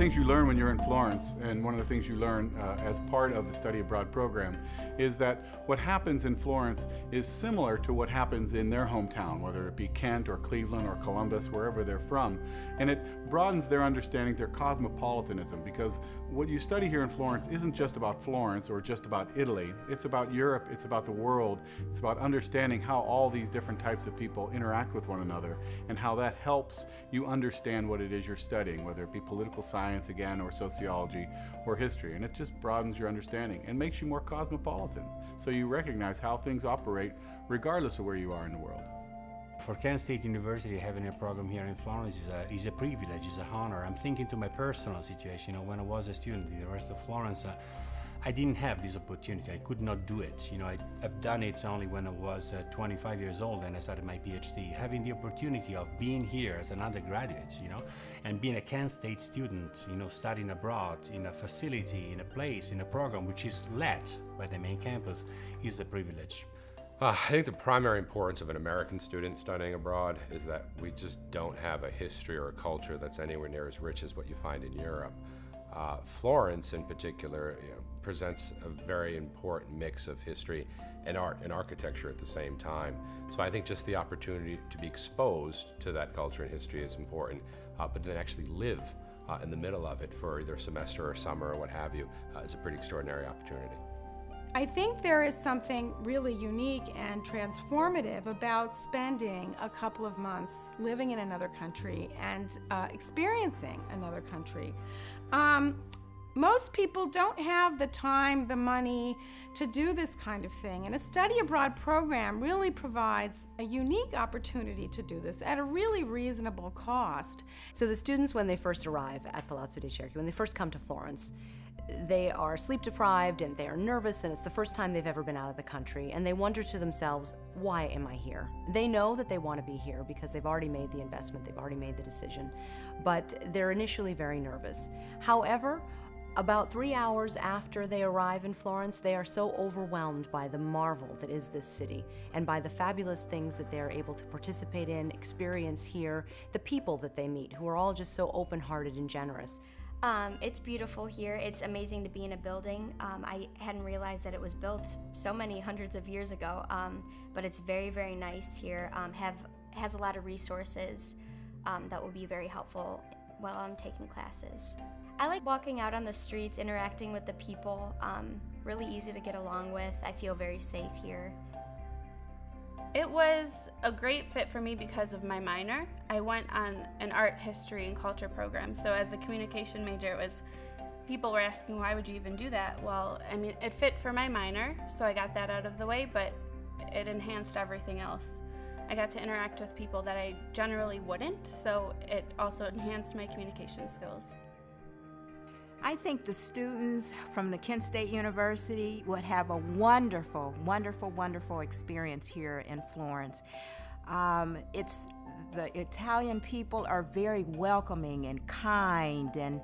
things you learn when you're in Florence, and one of the things you learn as part of the study abroad program, is that what happens in Florence is similar to what happens in their hometown, whether it be Kent or Cleveland or Columbus, wherever they're from. And it broadens their understanding, their cosmopolitanism, because what you study here in Florence isn't just about Florence or just about Italy. It's about Europe, it's about the world, it's about understanding how all these different types of people interact with one another and how that helps you understand what it is you're studying, whether it be political science again, or sociology, or history. And it just broadens your understanding and makes you more cosmopolitan, so you recognize how things operate regardless of where you are in the world. For Kent State University, having a program here in Florence is a privilege, is an honor. I'm thinking to my personal situation. When I was a student at the University of Florence, I didn't have this opportunity. I could not do it. I've done it only when I was 25 years old and I started my PhD. Having the opportunity of being here as an undergraduate, and being a Kent State student, studying abroad in a facility, in a place, in a program which is led by the main campus, is a privilege. I think the primary importance of an American student studying abroad is that we just don't have a history or a culture that's anywhere near as rich as what you find in Europe. Florence, in particular, presents a very important mix of history and art and architecture at the same time. So I think just the opportunity to be exposed to that culture and history is important, but then actually live in the middle of it for either a semester or summer or what have you is a pretty extraordinary opportunity. I think there is something really unique and transformative about spending a couple of months living in another country and experiencing another country. Most people don't have the time, the money to do this kind of thing, and a study abroad program really provides a unique opportunity to do this at a really reasonable cost. So the students, when they first arrive at Palazzo dei Cerchi, when they first come to Florence, they are sleep deprived and they are nervous, and it's the first time they've ever been out of the country, and they wonder to themselves, why am I here? They know that they want to be here because they've already made the investment, they've already made the decision, but they're initially very nervous. However, about 3 hours after they arrive in Florence, they are so overwhelmed by the marvel that is this city and by the fabulous things that they're able to participate in, experience here, the people that they meet who are all just so open-hearted and generous. It's beautiful here. It's amazing to be in a building. I hadn't realized that it was built so many hundreds of years ago, but it's very, very nice here. Has a lot of resources that will be very helpful while I'm taking classes. I like walking out on the streets, interacting with the people. Really easy to get along with. I feel very safe here. It was a great fit for me because of my minor. I went on an art, history, and culture program. So as a communication major, people were asking, why would you even do that? Well, I mean, it fit for my minor, so I got that out of the way, but it enhanced everything else. I got to interact with people that I generally wouldn't, so it also enhanced my communication skills. I think the students from the Kent State University would have a wonderful, wonderful, wonderful experience here in Florence. The Italian people are very welcoming and kind, and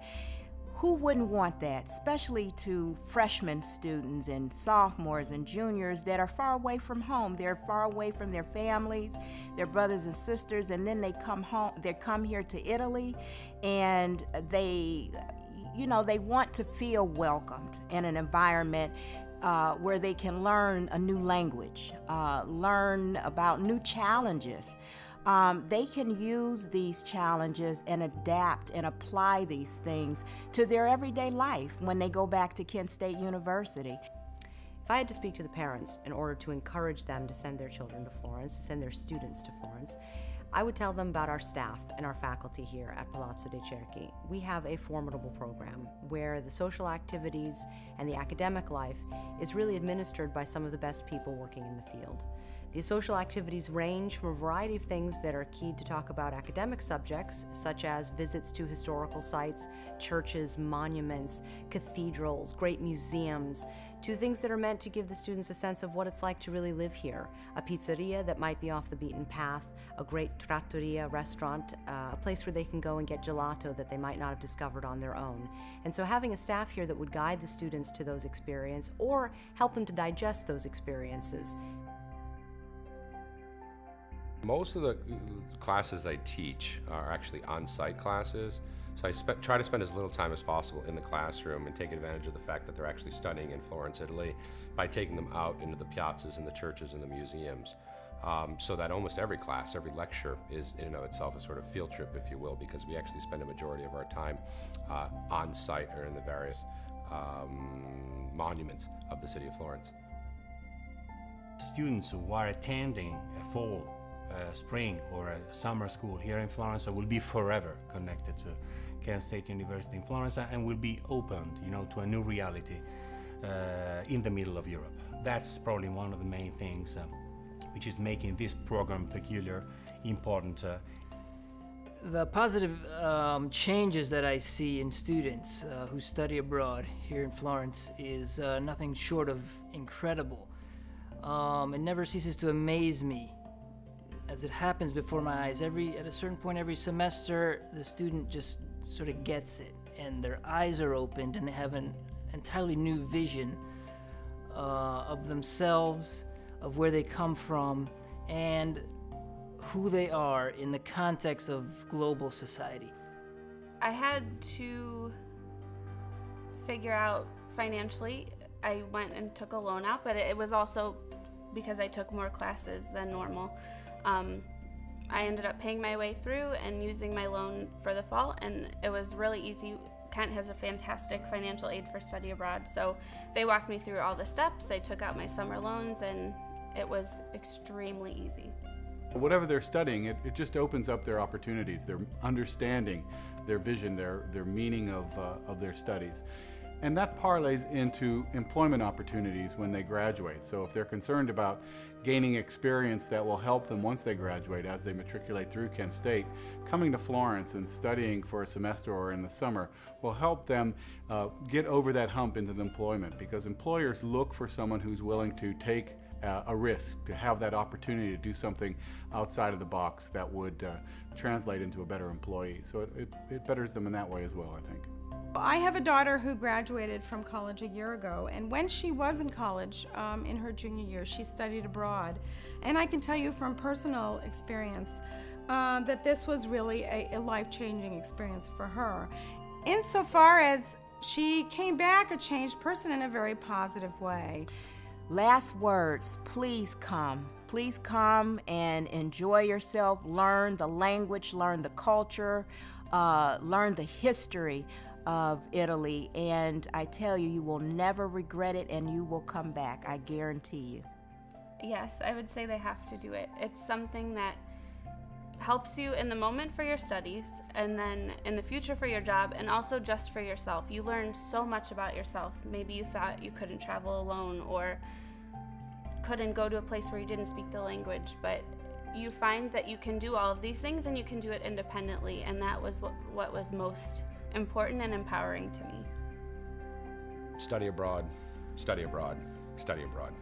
who wouldn't want that, especially to freshman students and sophomores and juniors that are far away from home. They're far away from their families, their brothers and sisters, and then they come home. They come here to Italy, and they want to feel welcomed in an environment where they can learn a new language, learn about new challenges. They can use these challenges and adapt and apply these things to their everyday life when they go back to Kent State University. If I had to speak to the parents in order to encourage them to send their children to Florence, to send their students to Florence, I would tell them about our staff and our faculty here at Palazzo dei Cerchi. We have a formidable program where the social activities and the academic life is really administered by some of the best people working in the field. The social activities range from a variety of things that are key to talk about academic subjects, such as visits to historical sites, churches, monuments, cathedrals, great museums, to things that are meant to give the students a sense of what it's like to really live here. A pizzeria that might be off the beaten path, a great trattoria restaurant, a place where they can go and get gelato that they might not have discovered on their own. And so having a staff here that would guide the students to those experiences or help them to digest those experiences. Most of the classes I teach are actually on-site classes, So I try to spend as little time as possible in the classroom and take advantage of the fact that they're actually studying in Florence, Italy, by taking them out into the piazzas and the churches and the museums. So that almost every class, every lecture is in and of itself a sort of field trip, if you will, because we actually spend a majority of our time on site or in the various monuments of the city of Florence. Students who are attending a fall, spring or a summer school here in Florence will be forever connected to Kent State University in Florence and will be opened, to a new reality in the middle of Europe. That's probably one of the main things which is making this program peculiar, important. The positive changes that I see in students who study abroad here in Florence is nothing short of incredible. It never ceases to amaze me as it happens before my eyes. At a certain point every semester, the student just sort of gets it, and their eyes are opened, and they have an entirely new vision of themselves, of where they come from, and who they are in the context of global society. I had to figure out financially. I went and took a loan out, but it was also because I took more classes than normal. I ended up paying my way through and using my loan for the fall, and it was really easy. Kent has a fantastic financial aid for study abroad, so they walked me through all the steps. I took out my summer loans, and it was extremely easy. Whatever they're studying, it just opens up their opportunities, their understanding, their vision, their meaning of their studies. And that parlays into employment opportunities when they graduate. So if they're concerned about gaining experience that will help them once they graduate, as they matriculate through Kent State, coming to Florence and studying for a semester or in the summer will help them get over that hump into the employment, because employers look for someone who's willing to take a risk, to have that opportunity to do something outside of the box that would translate into a better employee. So it betters them in that way as well, I think. I have a daughter who graduated from college a year ago, and when she was in college, in her junior year, she studied abroad. And I can tell you from personal experience that this was really a life-changing experience for her, insofar as she came back a changed person in a very positive way. Last words, please come. Please come and enjoy yourself, learn the language, learn the culture, learn the history of Italy, and I tell you, you will never regret it, and you will come back, I guarantee you. Yes, I would say they have to do it. It's something that helps you in the moment for your studies, and then in the future for your job, and also just for yourself. You learn so much about yourself. Maybe you thought you couldn't travel alone or couldn't go to a place where you didn't speak the language, but you find that you can do all of these things and you can do it independently, and that was what was most important and empowering to me. Study abroad, study abroad, study abroad.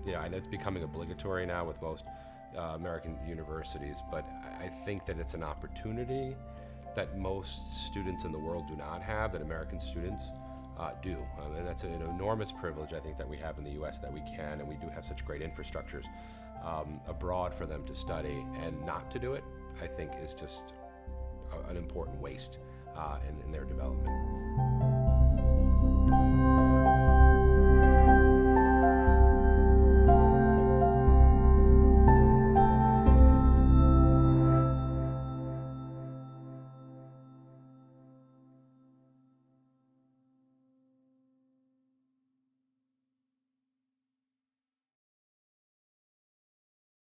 And it's becoming obligatory now with most American universities, but I think that it's an opportunity that most students in the world do not have, that American students do. And that's an enormous privilege, I think, that we have in the U.S., that we can, and we do have such great infrastructures abroad for them to study, and not to do it, I think, is just an important waste in their development.